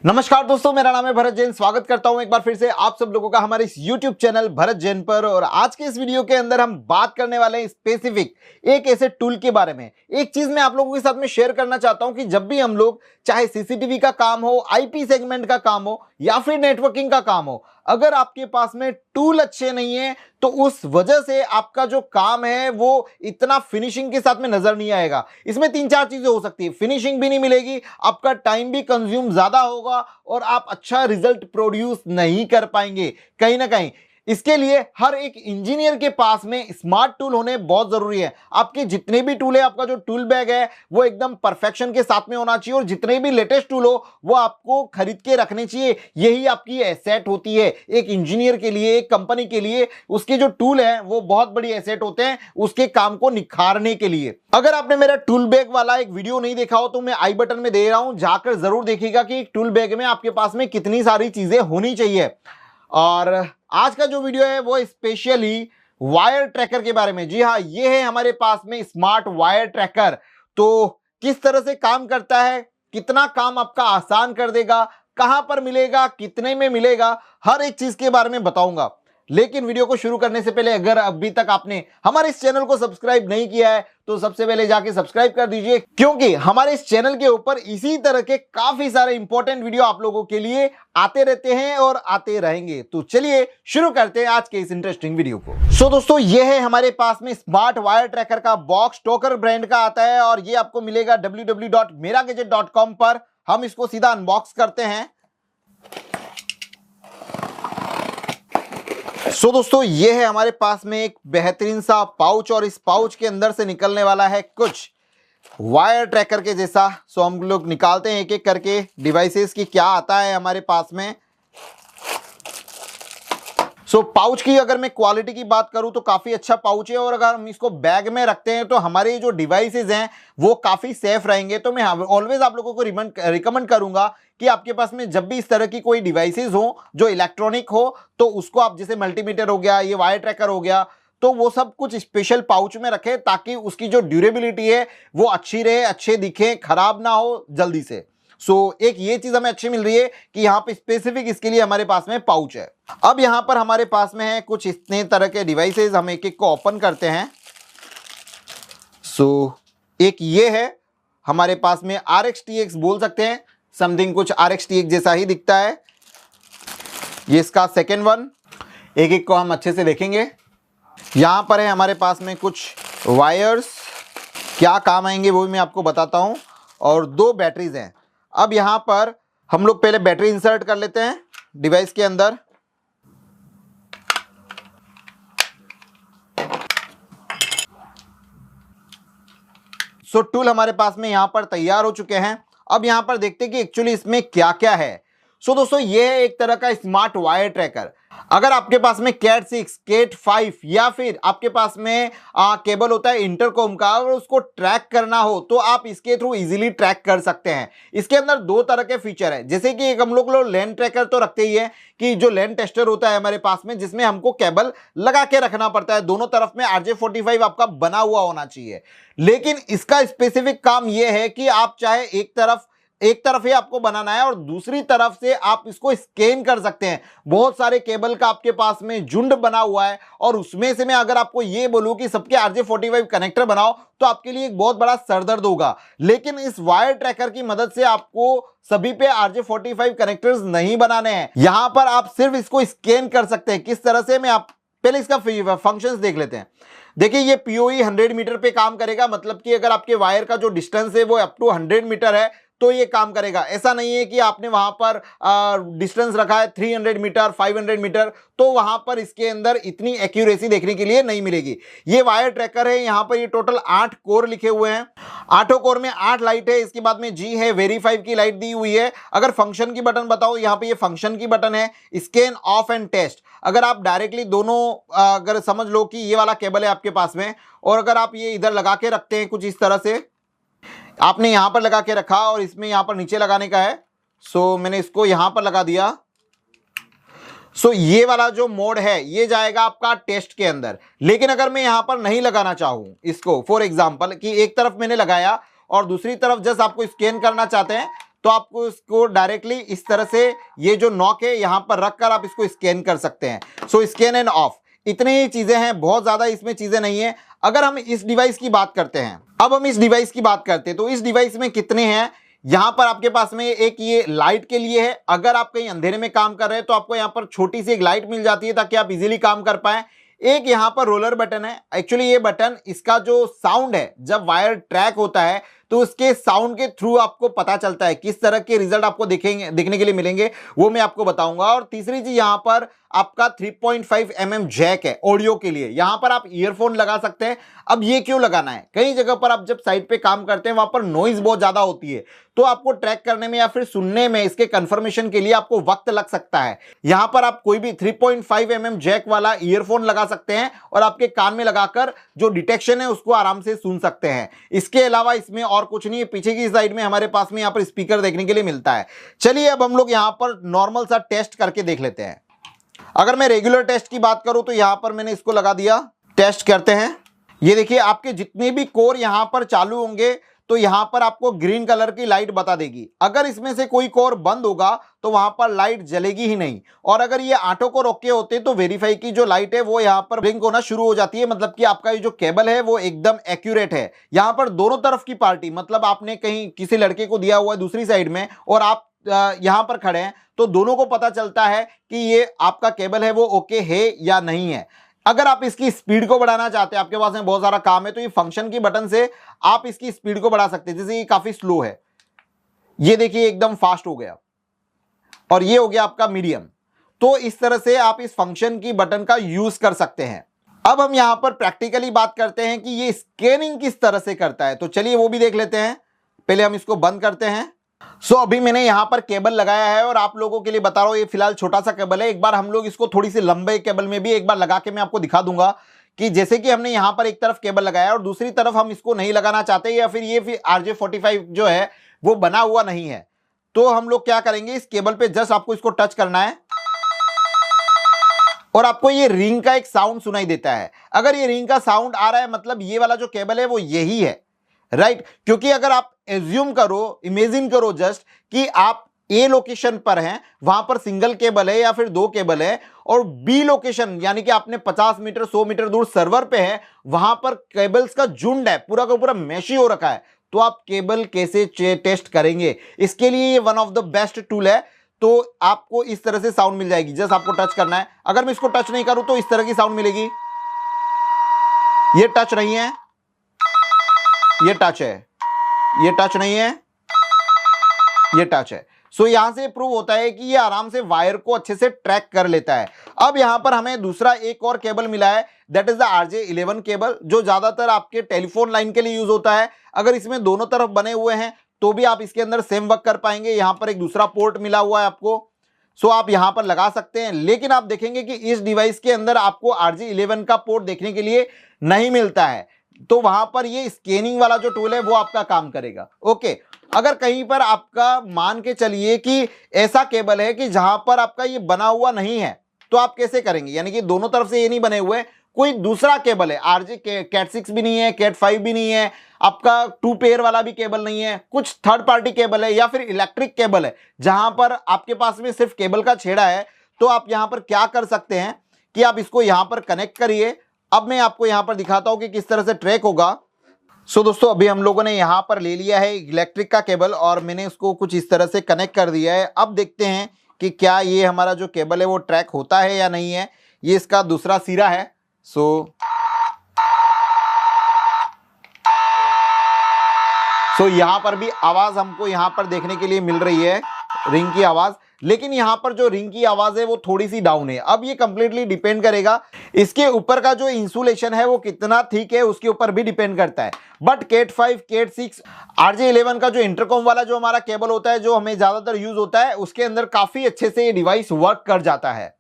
नमस्कार दोस्तों, मेरा नाम है भरत जैन। स्वागत करता हूं एक बार फिर से आप सब लोगों का हमारे इस YouTube चैनल भरत जैन पर। और आज के इस वीडियो के अंदर हम बात करने वाले हैं स्पेसिफिक एक ऐसे टूल के बारे में। एक चीज मैं आप लोगों के साथ में शेयर करना चाहता हूं कि जब भी हम लोग, चाहे सीसीटीवी का काम हो, आईपी सेगमेंट का काम हो या फिर नेटवर्किंग का काम हो, अगर आपके पास में टूल अच्छे नहीं है तो उस वजह से आपका जो काम है वो इतना फिनिशिंग के साथ में नजर नहीं आएगा। इसमें तीन चार चीजें हो सकती है, फिनिशिंग भी नहीं मिलेगी, आपका टाइम भी कंज्यूम ज्यादा होगा और आप अच्छा रिजल्ट प्रोड्यूस नहीं कर पाएंगे कहीं ना कहीं। इसके लिए हर एक इंजीनियर के पास में स्मार्ट टूल होने बहुत जरूरी है। आपके जितने भी टूल है, आपका जो टूल बैग है वो एकदम परफेक्शन के साथ में होना चाहिए और जितने भी लेटेस्ट टूल हो वो आपको खरीद के रखने चाहिए। यही आपकी एसेट होती है एक इंजीनियर के लिए, एक कंपनी के लिए। उसके जो टूल है वो बहुत बड़ी एसेट होते हैं उसके काम को निखारने के लिए। अगर आपने मेरा टूल बैग वाला एक वीडियो नहीं देखा हो तो मैं आई बटन में दे रहा हूं, जाकर जरूर देखिएगा कि एक टूल बैग में आपके पास में कितनी सारी चीजें होनी चाहिए। और आज का जो वीडियो है वो स्पेशली वायर ट्रैकर के बारे में। जी हाँ, ये है हमारे पास में स्मार्ट वायर ट्रैकर। तो किस तरह से काम करता है, कितना काम आपका आसान कर देगा, कहां पर मिलेगा, कितने में मिलेगा, हर एक चीज के बारे में बताऊंगा। लेकिन वीडियो को शुरू करने से पहले अगर अभी तक आपने हमारे इस चैनल को सब्सक्राइब नहीं किया है तो सबसे पहले जाके सब्सक्राइब कर दीजिए, क्योंकि हमारे इस चैनल के ऊपर इसी तरह के काफी सारे इंपॉर्टेंट वीडियो आप लोगों के लिए आते रहते हैं और आते रहेंगे। तो चलिए शुरू करते हैं आज के इस इंटरेस्टिंग वीडियो को। दोस्तों, ये है हमारे पास में स्मार्ट वायर ट्रैकर का बॉक्स। टोकर ब्रांड का आता है और ये आपको मिलेगा www.meragadget.com पर। हम इसको सीधा अनबॉक्स करते हैं। दोस्तों, ये है हमारे पास में एक बेहतरीन सा पाउच और इस पाउच के अंदर से निकलने वाला है कुछ वायर ट्रैकर के जैसा। हम लोग निकालते हैं एक एक करके डिवाइसेस की क्या आता है हमारे पास में। पाउच की अगर मैं क्वालिटी की बात करूं तो काफी अच्छा पाउच है और अगर हम इसको बैग में रखते हैं तो हमारे जो डिवाइसेस हैं वो काफी सेफ रहेंगे। तो मैं ऑलवेज आप लोगों को रिकमेंड करूंगा कि आपके पास में जब भी इस तरह की कोई डिवाइसेस हो जो इलेक्ट्रॉनिक हो तो उसको आप, जैसे मल्टीमीटर हो गया, ये वायर ट्रैकर हो गया, तो वो सब कुछ स्पेशल पाउच में रखें ताकि उसकी जो ड्यूरेबिलिटी है वो अच्छी रहे, अच्छे दिखे, खराब ना हो जल्दी से। एक ये चीज हमें अच्छी मिल रही है कि यहाँ पे स्पेसिफिक इसके लिए हमारे पास में पाउच है। अब यहाँ पर हमारे पास में है कुछ इतने तरह के डिवाइसेस, हम एक एक को ओपन करते हैं। एक ये है हमारे पास में RxTX बोल सकते हैं, समथिंग कुछ RxTX जैसा ही दिखता है। ये इसका सेकेंड वन, एक एक को हम अच्छे से देखेंगे। यहां पर है हमारे पास में कुछ वायर्स, क्या काम आएंगे वो भी मैं आपको बताता हूं, और दो बैटरीज हैं। अब यहां पर हम लोग पहले बैटरी इंसर्ट कर लेते हैं डिवाइस के अंदर। टूल हमारे पास में यहां पर तैयार हो चुके हैं। अब यहां पर देखते हैं कि एक्चुअली इसमें क्या क्या है। दोस्तों, ये है एक तरह का स्मार्ट वायर ट्रैकर। अगर आपके पास में कैट 6, कैट 5 या फिर आपके पास में केबल होता है इंटरकॉम का, अगर उसको ट्रैक करना हो तो आप इसके थ्रू इजीली ट्रैक कर सकते हैं। इसके अंदर दो तरह के फीचर है, जैसे कि एक हम लोग लैन ट्रैकर तो रखते ही है कि जो लैन टेस्टर होता है हमारे पास में, जिसमें हमको केबल लगा के रखना पड़ता है, दोनों तरफ में RJ45 आपका बना हुआ होना चाहिए। लेकिन इसका स्पेसिफिक काम यह है कि आप चाहे एक तरफ ही आपको बनाना है और दूसरी तरफ से आप इसको स्कैन कर सकते हैं। बहुत सारे केबल का आपके पास में झुंड बना हुआ है और उसमें से मैं अगर आपको ये बोलूं कि सबके RJ45 कनेक्टर बनाओ तो आपके लिए एक बहुत बड़ा सरदर्द होगा। लेकिन इस वायर ट्रैकर की मदद से आपको सभी पे RJ45 कनेक्टर्स नहीं बनाने हैं। यहां पर आप सिर्फ इसको स्कैन कर सकते हैं। किस तरह से, मैं आप पहले इसका फंक्शंस देख लेते हैं। देखिए, ये PoE 100 मीटर पे काम करेगा, मतलब कि अगर आपके वायर का जो डिस्टेंस है वो अप टू 100 मीटर है तो ये काम करेगा। ऐसा नहीं है कि आपने वहां पर डिस्टेंस रखा है 300 मीटर, 500 मीटर, तो वहां पर इसके अंदर इतनी एक्यूरेसी देखने के लिए नहीं मिलेगी। ये वायर ट्रैकर है, यहां पर ये टोटल 8 कोर लिखे हुए हैं। 8 कोर में 8 लाइट है। इसके बाद में G है, वेरीफाई की लाइट दी हुई है। अगर फंक्शन की बटन बताओ, यहाँ पे ये फंक्शन की बटन है, स्कैन, ऑफ एंड टेस्ट। अगर आप डायरेक्टली दोनों, अगर समझ लो कि ये वाला केबल है आपके पास में और अगर आप ये इधर लगा के रखते हैं कुछ इस तरह से, आपने यहां पर लगा के रखा और इसमें यहां पर नीचे लगाने का है। मैंने इसको यहां पर लगा दिया। ये वाला जो मोड है ये जाएगा आपका टेस्ट के अंदर। लेकिन अगर मैं यहां पर नहीं लगाना चाहूं इसको, फॉर एग्जांपल कि एक तरफ मैंने लगाया और दूसरी तरफ जस्ट आपको स्कैन करना चाहते हैं, तो आपको इसको डायरेक्टली इस तरह से ये जो नॉक है यहां पर रखकर आप इसको स्कैन कर सकते हैं। सो स्कैन एंड ऑफ, इतनी ही चीजें हैं, बहुत ज्यादा इसमें चीजें नहीं है। अगर हम इस डिवाइस की बात करते हैं, अब हम इस डिवाइस की बात करते हैं तो इस डिवाइस में कितने हैं, यहां पर आपके पास में एक ये लाइट के लिए है, अगर आप कहीं अंधेरे में काम कर रहे हैं तो आपको यहां पर छोटी सी एक लाइट मिल जाती है ताकि आप इजीली काम कर पाए। एक यहां पर रोलर बटन है, एक्चुअली ये बटन इसका जो साउंड है जब वायर ट्रैक होता है तो उसके साउंड के थ्रू आपको पता चलता है किस तरह के रिजल्ट आपको देखने के लिए मिलेंगे, वो मैं आपको बताऊंगा। और तीसरी चीज यहां पर आपका 3.5 mm जैक है ऑडियो के लिए, यहां पर आप ईयरफोन लगा सकते हैं। अब ये क्यों लगाना है, कई जगह पर आप जब साइड पे काम करते हैं वहां पर नॉइज बहुत ज्यादा होती है, तो आपको ट्रैक करने में या फिर सुनने में इसके कंफर्मेशन के लिए आपको वक्त लग सकता है। यहां पर आप कोई भी 3.5 mm जैक वाला ईयरफोन लगा सकते हैं और आपके कान में लगाकर जो डिटेक्शन है उसको आराम से सुन सकते हैं। इसके अलावा इसमें और कुछ नहीं है। पीछे की साइड में हमारे पास में यहां पर स्पीकर देखने के लिए मिलता है। चलिए अब हम लोग यहां पर नॉर्मल सा टेस्ट करके देख लेते हैं। अगर मैं रेगुलर टेस्ट की बात करूं तो यहां पर मैंने इसको लगा दिया, टेस्ट करते हैं। ये देखिए आपके जितने भी कोर यहां पर चालू होंगे तो यहां पर आपको ग्रीन कलर की लाइट बता देगी। अगर इसमें से कोई कोर बंद होगा तो वहां पर लाइट जलेगी ही नहीं। और अगर ये ऑटो कोर ओके होते तो वेरीफाई की जो लाइट है वो यहां पर ब्लिंक होना शुरू हो जाती है, मतलब कि आपका ये जो केबल है वो एकदम एक्यूरेट है। यहां पर दोनों तरफ की पार्टी, मतलब आपने कहीं किसी लड़के को दिया हुआ है दूसरी साइड में और आप यहां पर खड़े हैं तो दोनों को पता चलता है कि ये आपका केबल है वो ओके है या नहीं है। अगर आप इसकी स्पीड को बढ़ाना चाहते हैं, आपके पास में बहुत सारा काम है, तो ये फंक्शन की बटन से आप इसकी स्पीड को बढ़ा सकते हैं। जैसे ये काफी स्लो है, ये देखिए एकदम फास्ट हो गया, और ये हो गया आपका मीडियम। तो इस तरह से आप इस फंक्शन की बटन का यूज कर सकते हैं। अब हम यहां पर प्रैक्टिकली बात करते हैं कि ये स्कैनिंग किस तरह से करता है, तो चलिए वो भी देख लेते हैं। पहले हम इसको बंद करते हैं। अभी मैंने यहां पर केबल लगाया है और आप लोगों के लिए बता रहा हूं, ये फिलहाल छोटा सा केबल है। एक बार हम लोग इसको थोड़ी सी लंबे केबल में भी एक बार लगा के मैं आपको दिखा दूंगा कि जैसे कि हमने यहां पर एक तरफ केबल लगाया और दूसरी तरफ हम इसको नहीं लगाना चाहते, या फिर ये RJ45 जो है वो बना हुआ नहीं है, तो हम लोग क्या करेंगे, इस केबल पे जस्ट आपको इसको टच करना है और आपको ये रिंग का एक साउंड सुनाई देता है। अगर ये रिंग का साउंड आ रहा है मतलब ये वाला जो केबल है वो यही है, राइट। क्योंकि अगर आप एज्यूम करो, इमेजिन करो जस्ट कि आप ए लोकेशन पर हैं, वहां पर सिंगल केबल है या फिर 2 केबल है, और बी लोकेशन यानी कि आपने 50 मीटर 100 मीटर दूर सर्वर पे है, वहां पर केबल्स का झुंड है, पूरा का पूरा मैशी हो रखा है, तो आप केबल कैसे टेस्ट करेंगे। इसके लिए ये one of the best tool है। तो आपको इस तरह से साउंड मिल जाएगी, जस्ट आपको टच करना है। अगर मैं इसको टच नहीं करूं तो इस तरह की साउंड मिलेगी। ये टच नहीं है, ये टच है, ये टच नहीं है, ये टच है। यहां से प्रूव होता है कि ये आराम से वायर को अच्छे से ट्रैक कर लेता है। अब यहां पर हमें दूसरा एक और केबल मिला है, that is the RJ11 cable, जो ज्यादातर आपके टेलीफोन लाइन के लिए यूज होता है। अगर इसमें दोनों तरफ बने हुए हैं तो भी आप इसके अंदर सेम वर्क कर पाएंगे। यहां पर एक दूसरा पोर्ट मिला हुआ है आपको, आप यहां पर लगा सकते हैं। लेकिन आप देखेंगे कि इस डिवाइस के अंदर आपको RJ11 का पोर्ट देखने के लिए नहीं मिलता है, तो वहां पर ये स्कैनिंग वाला जो टूल है वो आपका काम करेगा। ओके, अगर कहीं पर आपका मान के चलिए कि ऐसा केबल है कि जहां पर आपका ये बना हुआ नहीं है, तो आप कैसे करेंगे, यानी कि दोनों तरफ से ये नहीं बने हुए, कोई दूसरा केबल है, Cat 6 भी नहीं है, Cat 5 भी नहीं है, आपका 2 पेयर वाला भी केबल नहीं है, कुछ थर्ड पार्टी केबल है या फिर इलेक्ट्रिक केबल है जहां पर आपके पास में सिर्फ केबल का छेड़ा है, तो आप यहां पर क्या कर सकते हैं कि आप इसको यहां पर कनेक्ट करिए। अब मैं आपको यहां पर दिखाता हूं कि किस तरह से ट्रैक होगा। दोस्तों अभी हम लोगों ने यहां पर ले लिया है इलेक्ट्रिक का केबल और मैंने इसको कुछ इस तरह से कनेक्ट कर दिया है। अब देखते हैं कि क्या ये हमारा जो केबल है वो ट्रैक होता है या नहीं है। ये इसका दूसरा सिरा है। यहां पर भी आवाज हमको यहां पर देखने के लिए मिल रही है, रिंग की आवाज, लेकिन यहां पर जो रिंग की आवाज है वो थोड़ी सी डाउन है। अब ये कंप्लीटली डिपेंड करेगा, इसके ऊपर का जो इंसुलेशन है वो कितना थिक है उसके ऊपर भी डिपेंड करता है। बट Cat 5, Cat 6, RJ11 का जो इंटरकॉम वाला जो हमारा केबल होता है, जो हमें ज्यादातर यूज होता है, उसके अंदर काफी अच्छे से ये डिवाइस वर्क कर जाता है।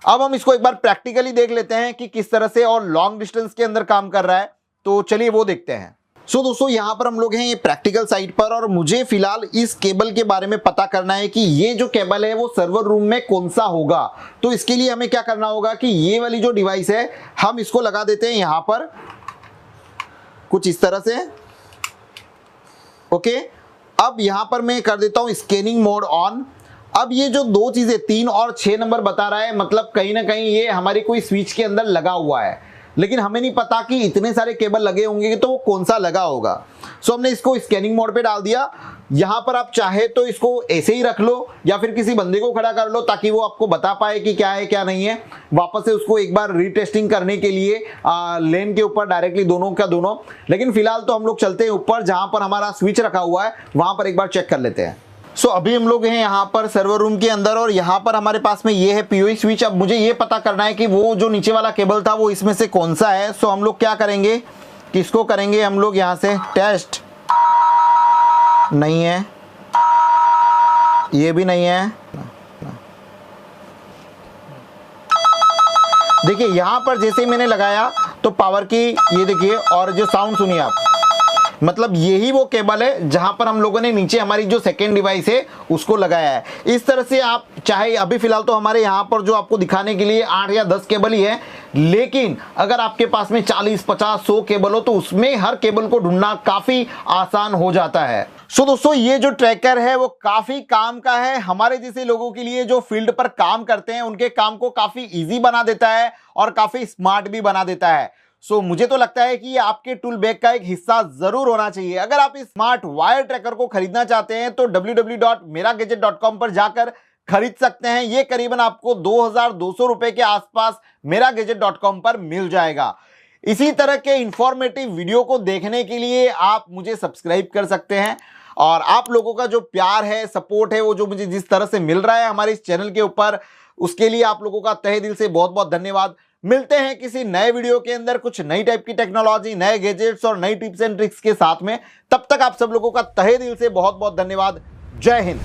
अब हम इसको एक बार प्रैक्टिकली देख लेते हैं कि किस तरह से और लॉन्ग डिस्टेंस के अंदर काम कर रहा है, तो चलिए वो देखते हैं। दोस्तों यहां पर हम लोग हैं ये प्रैक्टिकल साइट पर, और मुझे फिलहाल इस केबल के बारे में पता करना है कि ये जो केबल है वो सर्वर रूम में कौन सा होगा। तो इसके लिए हमें क्या करना होगा कि ये वाली जो डिवाइस है हम इसको लगा देते हैं यहां पर कुछ इस तरह से। ओके, अब यहाँ पर मैं कर देता हूँ स्कैनिंग मोड ऑन। अब ये जो दो चीजें 3 और 6 नंबर बता रहा है, मतलब कहीं ना कहीं ये हमारी कोई स्विच के अंदर लगा हुआ है, लेकिन हमें नहीं पता कि इतने सारे केबल लगे होंगे तो वो कौन सा लगा होगा। सो हमने इसको स्कैनिंग मोड पे डाल दिया। यहाँ पर आप चाहे तो इसको ऐसे ही रख लो या फिर किसी बंदे को खड़ा कर लो ताकि वो आपको बता पाए कि क्या है क्या नहीं है। वापस से उसको एक बार रीटेस्टिंग करने के लिए लेन के ऊपर डायरेक्टली दोनों का दोनों। लेकिन फिलहाल तो हम लोग चलते हैं ऊपर जहां पर हमारा स्विच रखा हुआ है, वहां पर एक बार चेक कर लेते हैं। सो अभी हम लोग हैं यहाँ पर सर्वर रूम के अंदर और यहाँ पर हमारे पास में ये है पीओई स्विच। अब मुझे ये पता करना है कि वो जो नीचे वाला केबल था वो इसमें से कौन सा है। सो हम लोग क्या करेंगे, किसको करेंगे हम लोग यहाँ से टेस्ट, नहीं है, ये भी नहीं है। देखिए यहाँ पर जैसे ही मैंने लगाया तो पावर की ये देखिए और जो साउंड सुनिए आप, मतलब यही वो केबल है जहां पर हम लोगों ने नीचे हमारी जो सेकेंड डिवाइस है उसको लगाया है। इस तरह से आप चाहे अभी फिलहाल तो हमारे यहाँ पर जो आपको दिखाने के लिए 8 या 10 केबल ही है, लेकिन अगर आपके पास में 40, 50, 100 केबल हो तो उसमें हर केबल को ढूंढना काफी आसान हो जाता है। सो दोस्तों ये जो ट्रैकर है वो काफी काम का है हमारे जैसे लोगों के लिए जो फील्ड पर काम करते हैं, उनके काम को काफी इजी बना देता है और काफी स्मार्ट भी बना देता है। सो मुझे तो लगता है कि ये आपके टूल बैग का एक हिस्सा जरूर होना चाहिए। अगर आप इस स्मार्ट वायर ट्रैकर को खरीदना चाहते हैं तो www.meragadget.com पर जाकर खरीद सकते हैं। ये करीबन आपको 2200 रुपए के आसपास meragadget.com पर मिल जाएगा। इसी तरह के इंफॉर्मेटिव वीडियो को देखने के लिए आप मुझे सब्सक्राइब कर सकते हैं और आप लोगों का जो प्यार है, सपोर्ट है, वो जो मुझे जिस तरह से मिल रहा है हमारे इस चैनल के ऊपर, उसके लिए आप लोगों का तहे दिल से बहुत बहुत धन्यवाद। मिलते हैं किसी नए वीडियो के अंदर कुछ नई टाइप की टेक्नोलॉजी, नए गैजेट्स और नई टिप्स एंड ट्रिक्स के साथ में। तब तक आप सब लोगों का तहे दिल से बहुत बहुत धन्यवाद। जय हिंद।